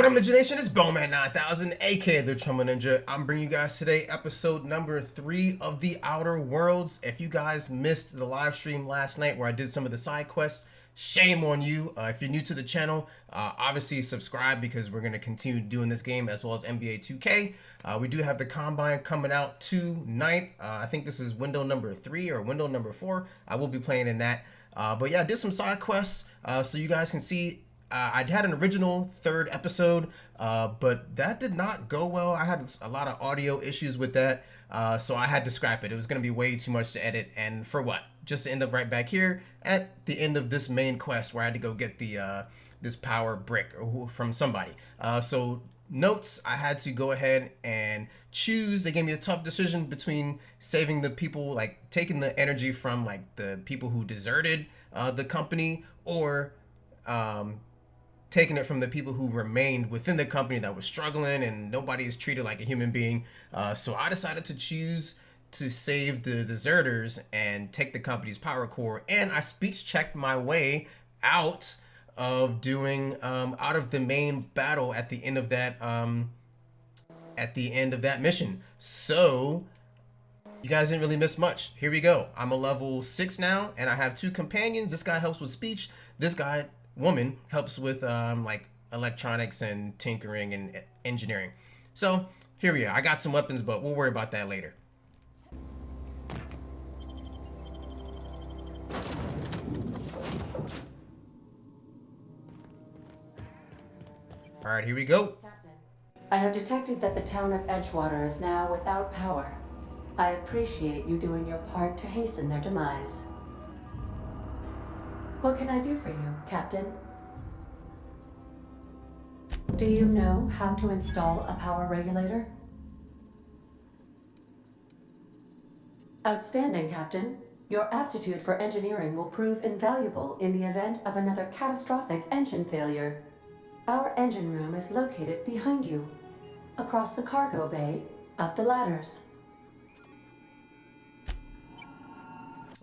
What up, Imagination? It's Boneman 9000, aka the Chumma Ninja. I'm bringing you guys today episode number 3 of The Outer Worlds. If you guys missed the live stream last night where I did some of the side quests, shame on you. If you're new to the channel, obviously subscribe because we're going to continue doing this game as well as NBA 2K. We do have the Combine coming out tonight. I think this is window number 3 or window number 4. I will be playing in that. But yeah, I did some side quests so you guys can see. I had an original 3rd episode, but that did not go well. I had a lot of audio issues with that, so I had to scrap it. It was going to be way too much to edit, and for what? Just to end up right back here at the end of this main quest where I had to go get the this power brick from somebody. So notes, I had to go ahead and choose. They gave me a tough decision between saving the people, like taking the energy from like the people who deserted the company, or taking it from the people who remained within the company that was struggling and nobody is treated like a human being. So I decided to choose to save the deserters and take the company's power core. And I speech checked my way out of doing out of the main battle at the end of that mission. So you guys didn't really miss much. Here we go. I'm a level 6 now, and I have 2 companions. This guy helps with speech. This woman helps with like electronics and tinkering and engineering. So here we are. I got some weapons, but we'll worry about that later. All right, here we go. Captain, I have detected that the town of Edgewater is now without power. I appreciate you doing your part to hasten their demise. What can I do for you, Captain? Do you know how to install a power regulator? Outstanding, Captain. Your aptitude for engineering will prove invaluable in the event of another catastrophic engine failure. Our engine room is located behind you, across the cargo bay, up the ladders.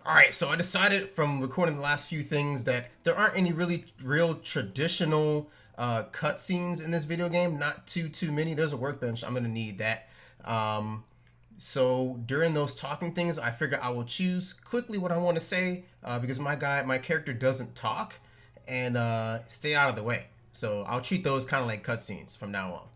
Alright, so I decided from recording the last few things that there aren't any real traditional cutscenes in this video game. Not too many. There's a workbench. I'm going to need that. So during those talking things, I figure I will choose quickly what I want to say because my character doesn't talk, and stay out of the way. So I'll treat those kind of like cutscenes from now on.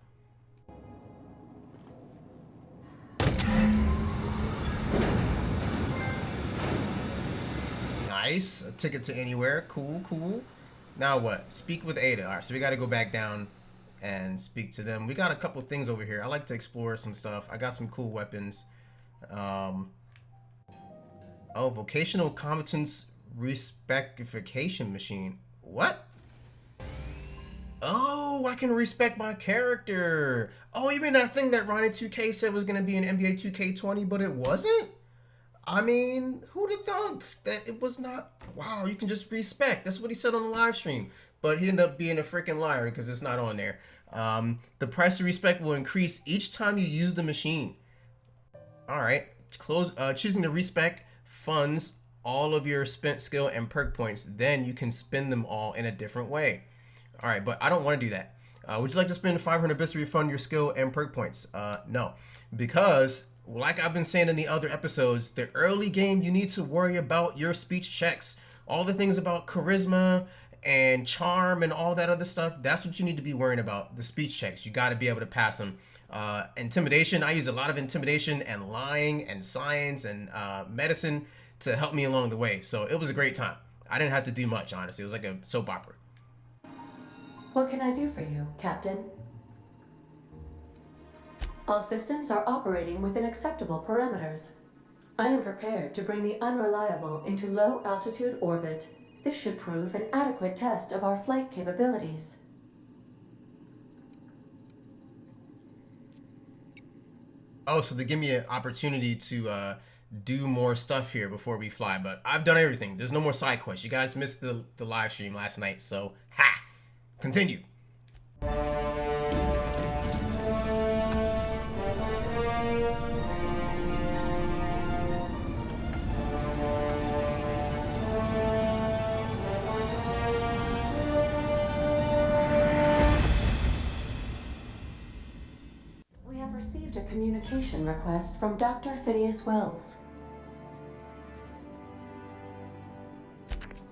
Nice. A ticket to anywhere. Cool. Now what? Speak with Ada. All right, so we got to go back down and speak to them. We got a couple things over here. I like to explore some stuff. I got some cool weapons. Oh, vocational competence respecification machine. What? Oh, I can respect my character. Oh, you mean that thing that Ronnie 2K said was going to be in NBA 2K20, but it wasn't? I mean, who'd have thunk that it was not? Wow, you can just respect. That's what he said on the live stream. But he ended up being a freaking liar because it's not on there. The price of respect will increase each time you use the machine. All right. Choosing the respect funds all of your spent skill and perk points. Then you can spend them all in a different way. All right, but I don't want to do that. Would you like to spend 500 bits to refund your skill and perk points? No, because like I've been saying in the other episodes, the early game, you need to worry about your speech checks. All the things about charisma and charm and all that other stuff, that's what you need to be worrying about, the speech checks. You got to be able to pass them. Intimidation, I use a lot of intimidation and lying and science and medicine to help me along the way. So it was a great time. I didn't have to do much, honestly. It was like a soap opera. What can I do for you, Captain? All systems are operating within acceptable parameters. I am prepared to bring the unreliable into low-altitude orbit. This should prove an adequate test of our flight capabilities. Oh, so they give me an opportunity to do more stuff here before we fly, but I've done everything. There's no more side quests. You guys missed the live stream last night, so ha! Continue. received a communication request from Dr. Phineas Wells.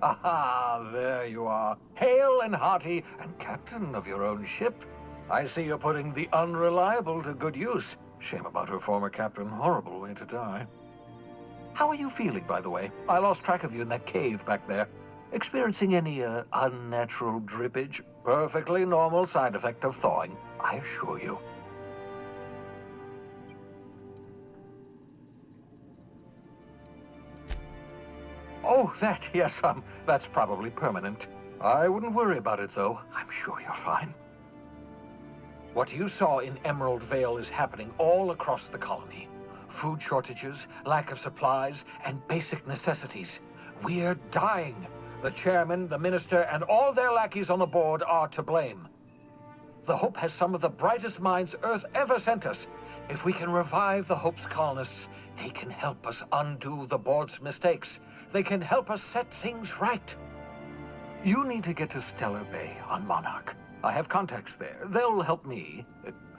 Aha, there you are. Hale and hearty, and captain of your own ship. I see you're putting the unreliable to good use. Shame about her former captain. Horrible way to die. How are you feeling, by the way? I lost track of you in that cave back there. Experiencing any, unnatural drippage? Perfectly normal side effect of thawing, I assure you. Oh, yes, that's probably permanent. I wouldn't worry about it, though. I'm sure you're fine. What you saw in Emerald Vale is happening all across the colony. Food shortages, lack of supplies, and basic necessities. We're dying. The chairman, the minister, and all their lackeys on the board are to blame. The Hope has some of the brightest minds Earth ever sent us. If we can revive the Hope's colonists, they can help us undo the board's mistakes. They can help us set things right. You need to get to Stellar Bay on Monarch. I have contacts there. They'll help me,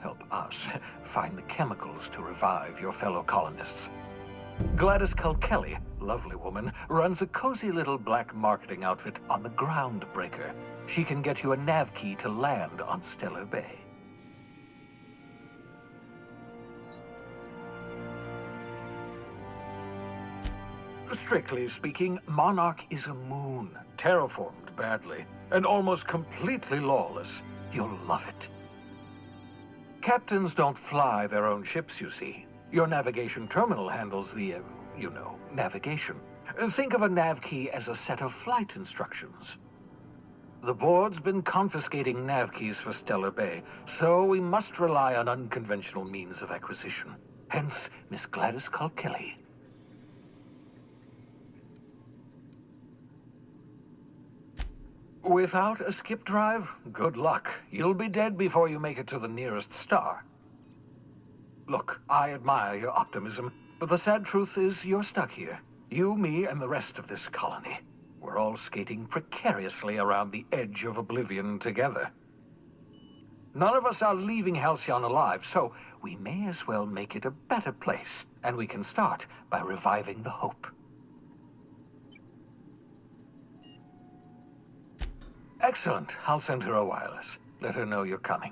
help us, find the chemicals to revive your fellow colonists. Gladys Culkelly, lovely woman, runs a cozy little black marketing outfit on the Groundbreaker. She can get you a nav key to land on Stellar Bay. Strictly speaking, Monarch is a moon, terraformed badly, and almost completely lawless. You'll love it. Captains don't fly their own ships, you see. Your navigation terminal handles the, navigation. Think of a nav key as a set of flight instructions. The board's been confiscating nav keys for Stellar Bay, so we must rely on unconventional means of acquisition. Hence, Miss Gladys Culkelly. Without a skip drive, good luck. You'll be dead before you make it to the nearest star. Look, I admire your optimism, but the sad truth is you're stuck here. You, me, and the rest of this colony. We're all skating precariously around the edge of oblivion together. None of us are leaving Halcyon alive, so we may as well make it a better place, and we can start by reviving the Hope. Excellent. I'll send her a wireless. Let her know you're coming.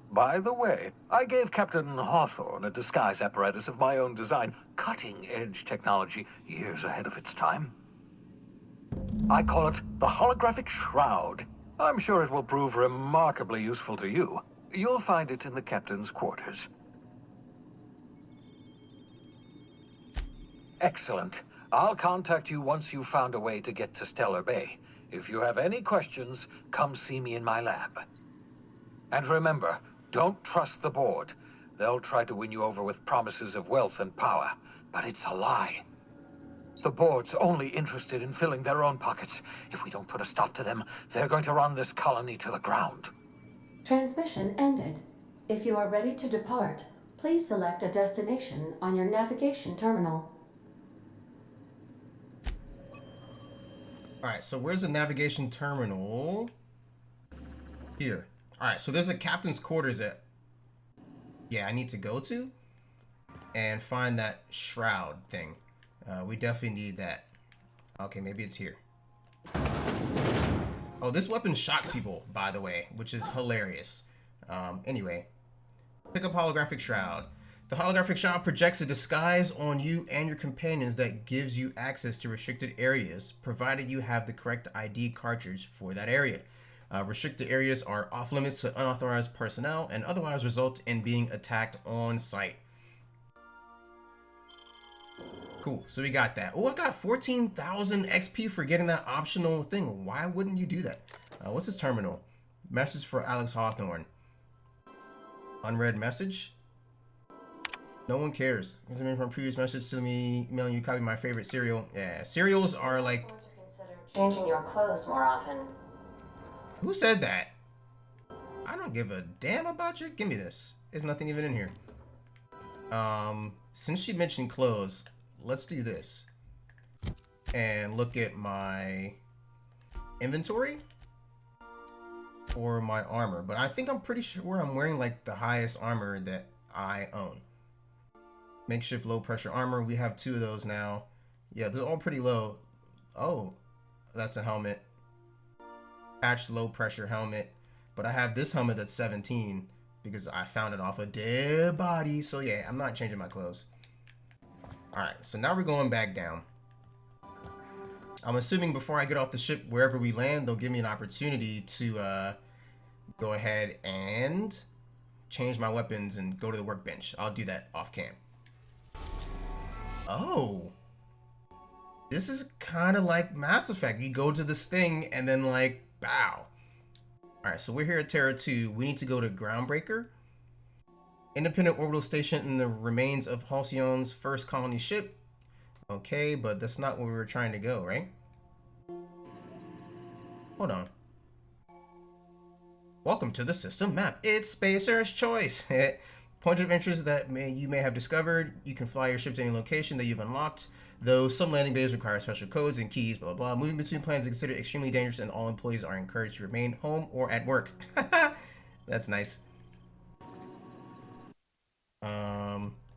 By the way, I gave Captain Hawthorne a disguise apparatus of my own design, cutting-edge technology, years ahead of its time. I call it the Holographic Shroud. I'm sure it will prove remarkably useful to you. You'll find it in the captain's quarters. Excellent. I'll contact you once you've found a way to get to Stellar Bay. If you have any questions, come see me in my lab. And remember, don't trust the board. They'll try to win you over with promises of wealth and power, but it's a lie. The board's only interested in filling their own pockets. If we don't put a stop to them, they're going to run this colony to the ground. Transmission ended. If you are ready to depart, please select a destination on your navigation terminal. Alright, so where's the navigation terminal? Here. Alright, so there's a captain's quarters that I need to go to and find that shroud thing. We definitely need that. Okay, maybe it's here. Oh, this weapon shocks people, by the way, which is hilarious. Anyway, pick up holographic shroud. The holographic shroud projects a disguise on you and your companions that gives you access to restricted areas, provided you have the correct ID cartridge for that area. Restricted areas are off limits to unauthorized personnel and otherwise result in being attacked on site. Cool, so we got that. Oh, I got 14,000 XP for getting that optional thing. Why wouldn't you do that? What's this terminal? Message for Alex Hawthorne. Unread message. No one cares. From a previous message to me, emailing you copy my favorite cereal. Yeah, cereals are like... Changing your clothes more often. Who said that? I don't give a damn about you. Give me this. There's nothing even in here. Since she mentioned clothes, let's do this. And look at my inventory. for my armor, but I think I'm pretty sure I'm wearing like the highest armor that I own. Makeshift low pressure armor. We have 2 of those now. Yeah, they're all pretty low. Oh, that's a helmet. Patched low pressure helmet. But I have this helmet that's 17 because I found it off a dead body. So yeah, I'm not changing my clothes. Alright, so now we're going back down. I'm assuming before I get off the ship, wherever we land, they'll give me an opportunity to go ahead and change my weapons and go to the workbench. I'll do that off cam. Oh. This is kind of like Mass Effect. You go to this thing and then like, bow. Alright, so we're here at Terra 2. We need to go to Groundbreaker. Independent orbital station in the remains of Halcyon's first colony ship. Okay, but that's not where we were trying to go, right? Hold on. Welcome to the system map. It's Spacer's Choice. Points of interest that you may have discovered. You can fly your ship to any location that you've unlocked, though some landing bays require special codes and keys, blah, blah, blah. Moving between planets is considered extremely dangerous, and all employees are encouraged to remain home or at work. That's nice.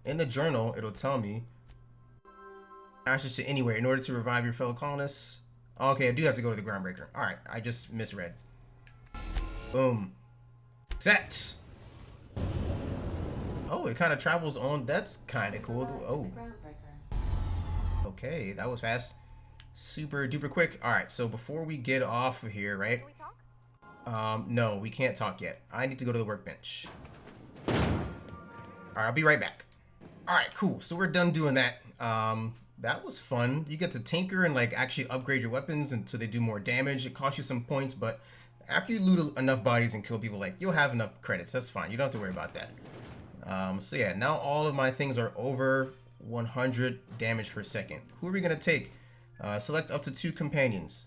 In the journal, it'll tell me access to anywhere in order to revive your fellow colonists. Okay, I do have to go to the Groundbreaker. All right, I just misread. Boom. Set. Oh, it kind of travels on. That's kind of cool. Oh. Okay, that was fast. Super duper quick. All right, so before we get off of here, right? No, we can't talk yet. I need to go to the workbench. All right, I'll be right back. All right, cool. So we're done doing that. That was fun. You get to tinker and like actually upgrade your weapons until they do more damage. It costs you some points, but after you loot enough bodies and kill people, like you'll have enough credits. That's fine. You don't have to worry about that. So yeah, now all of my things are over 100 damage per second. Who are we gonna take? Select up to 2 companions.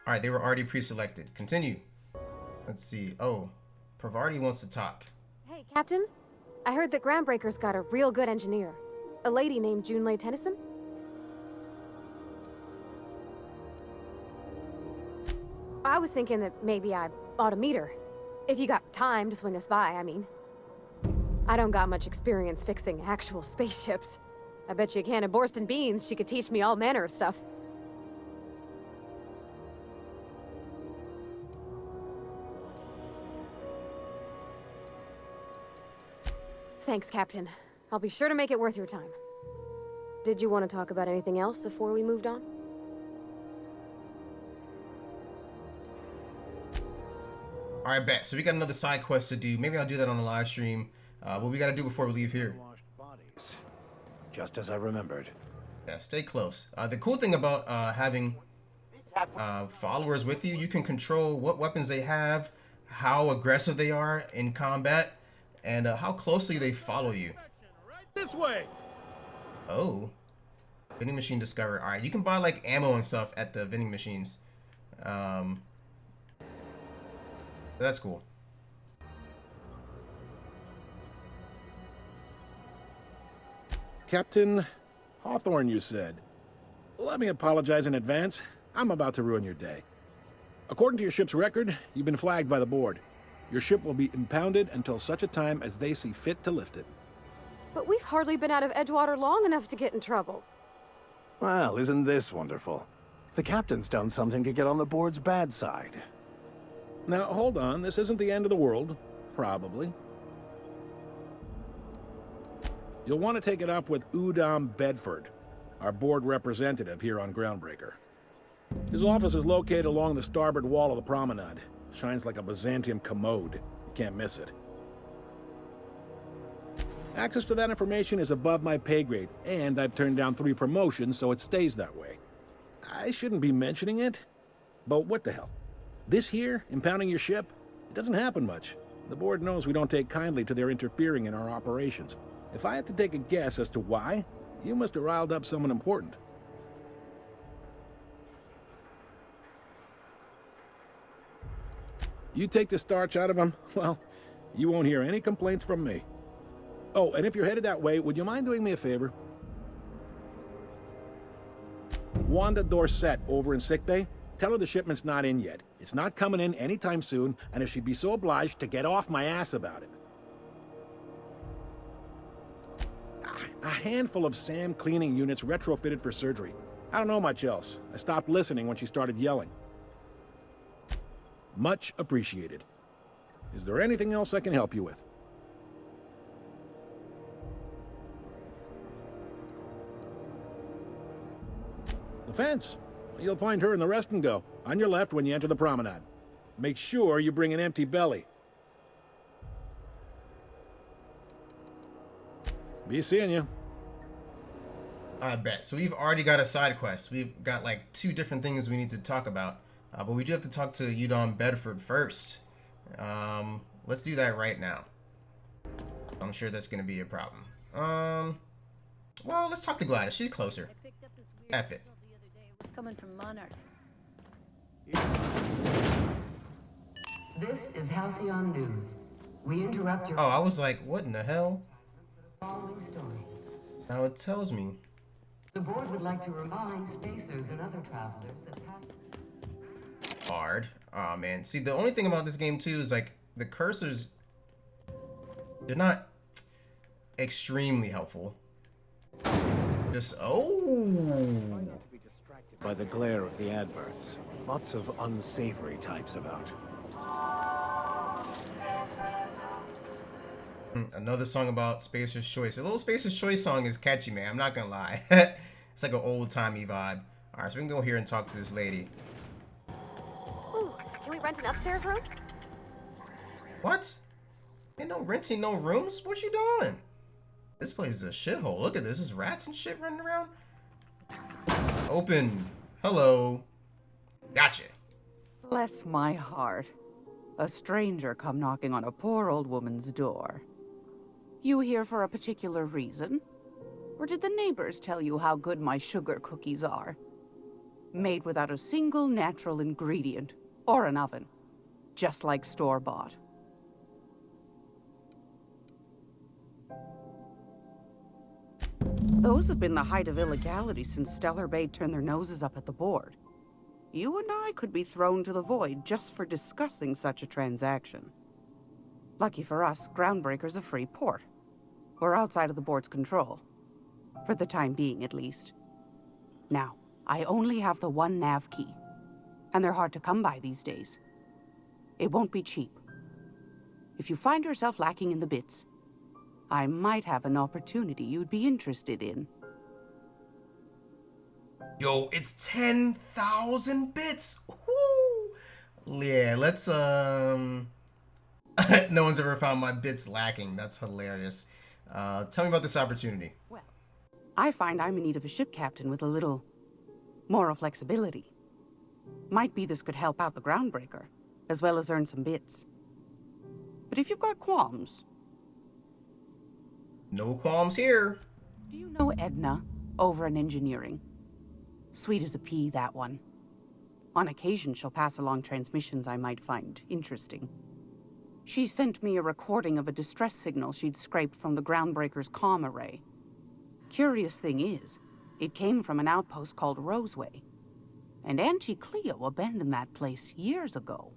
All right, they were already pre-selected. Continue. Let's see. Oh, Pravarti wants to talk. Hey, Captain. I heard that Groundbreaker's got a real good engineer. A lady named Junlei Tennyson? I was thinking that maybe I ought to meet her. If you got time to swing us by, I mean. I don't got much experience fixing actual spaceships. I bet you a can of Borston beans she could teach me all manner of stuff. Thanks, Captain. I'll be sure to make it worth your time. Did you want to talk about anything else before we moved on? All right, bet. So we got another side quest to do. Maybe I'll do that on the live stream. What we got to do before we leave here. Bodies, just as I remembered. Yeah, stay close. The cool thing about having followers with you, you can control what weapons they have, how aggressive they are in combat, and how closely they follow you. This way. Oh, vending machine discovered. All right, you can buy like ammo and stuff at the vending machines. That's cool. Captain Hawthorne, you said. Let me apologize in advance. I'm about to ruin your day. According to your ship's record, you've been flagged by the board. Your ship will be impounded until such a time as they see fit to lift it. But we've hardly been out of Edgewater long enough to get in trouble. Well, isn't this wonderful? The captain's done something to get on the board's bad side. Now, hold on. This isn't the end of the world. Probably. You'll want to take it up with Udom Bedford, our board representative here on Groundbreaker. His office is located along the starboard wall of the promenade. Shines like a Byzantium commode. You can't miss it. Access to that information is above my pay grade, and I've turned down 3 promotions, so it stays that way. I shouldn't be mentioning it, but what the hell? This here, impounding your ship, it doesn't happen much. The board knows we don't take kindly to their interfering in our operations. If I had to take a guess as to why, you must have riled up someone important. You take the starch out of them, well, you won't hear any complaints from me. Oh, and if you're headed that way, would you mind doing me a favor? Wanda Dorset over in sickbay? Tell her the shipment's not in yet. It's not coming in anytime soon, and if she'd be so obliged to get off my ass about it. A handful of SAM cleaning units retrofitted for surgery. I don't know much else. I stopped listening when she started yelling. Much appreciated. Is there anything else I can help you with? The fence. You'll find her in the rest and go, on your left when you enter the promenade. Make sure you bring an empty belly. Be seeing you. I bet. So we've already got a side quest. We've got like 2 different things we need to talk about. But we do have to talk to Udon Bedford first. Let's do that right now. I'm sure that's going to be a problem. Well, let's talk to Gladys. She's closer. F it. Coming from Monarch. This is Halcyon News. We interrupt your Oh, I was like, what in the hell? following story. Now it tells me. The board would like to remind spacers and other travelers that past... Hard. Oh man. See, the only thing about this game too is like the cursors, they're not extremely helpful. Just By the glare of the adverts. Lots of unsavory types about. Another song about Spacer's Choice. The little Spacer's Choice song is catchy, man. I'm not gonna lie. It's like an old-timey vibe. Alright, so we can go here and talk to this lady. Ooh, can we rent an upstairs room? What? Ain't no renting no rooms? What you doing? This place is a shithole. Look at this. There's rats and shit running around. Open. Hello. Gotcha. Bless my heart. A stranger come knocking on a poor old woman's door. You here for a particular reason? Or did the neighbors tell you how good my sugar cookies are? Made without a single natural ingredient, or an oven. Just like store-bought. Those have been the height of illegality since Stellar Bay turned their noses up at the board. You and I could be thrown to the void just for discussing such a transaction. Lucky for us, Groundbreaker's a free port. We're outside of the board's control. For the time being, at least. Now, I only have the 1 nav key. And they're hard to come by these days. It won't be cheap. If you find yourself lacking in the bits, I might have an opportunity you'd be interested in. Yo, it's 10,000 bits. Woo! Yeah, let's no one's ever found my bits lacking. That's hilarious. Tell me about this opportunity. Well, I find I'm in need of a ship captain with a little moral flexibility. Might be this could help out the Groundbreaker, as well as earn some bits. But if you've got qualms... No qualms here. Do you know Edna, over in engineering? Sweet as a pea, that one. On occasion, she'll pass along transmissions I might find interesting. She sent me a recording of a distress signal she'd scraped from the Groundbreaker's comm array. Curious thing is, it came from an outpost called Roseway. And Auntie Cleo abandoned that place years ago.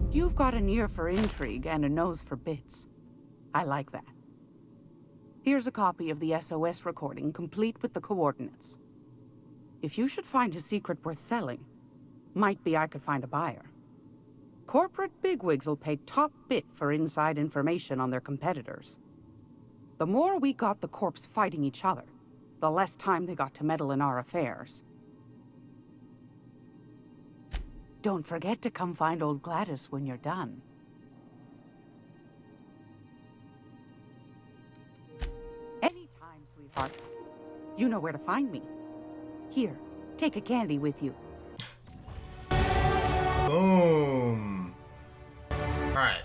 You've got an ear for intrigue and a nose for bits. I like that. Here's a copy of the SOS recording, complete with the coordinates. If you should find a secret worth selling, might be I could find a buyer. Corporate bigwigs will pay top bit for inside information on their competitors. The more we got the corps fighting each other, the less time they got to meddle in our affairs. Don't forget to come find old Gladys when you're done. Anytime, sweetheart. You know where to find me. Here, take a candy with you. Boom. Alright.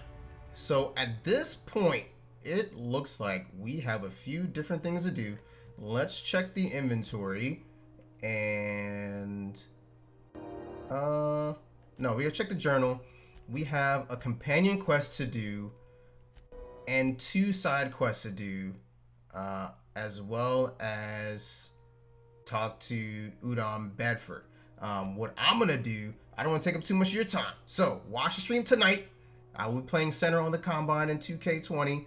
So at this point, it looks like we have a few different things to do. Let's check the inventory. And... no, we gotta check the journal. We have a companion quest to do. And 2 side quests to do. As well as talk to Udom Bedford. What I'm gonna do, I don't want to take up too much of your time. So watch the stream tonight. I will be playing center on the Combine in 2K20.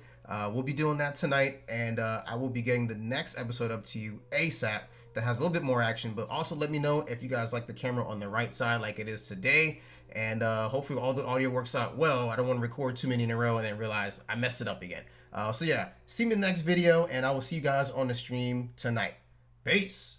We'll be doing that tonight, and I will be getting the next episode up to you ASAP that has a little bit more action. But also let me know if you guys like the camera on the right side like it is today, and hopefully all the audio works out well. I don't want to record too many in a row and then realize I messed it up again. So yeah, see me in the next video, and I will see you guys on the stream tonight. Peace.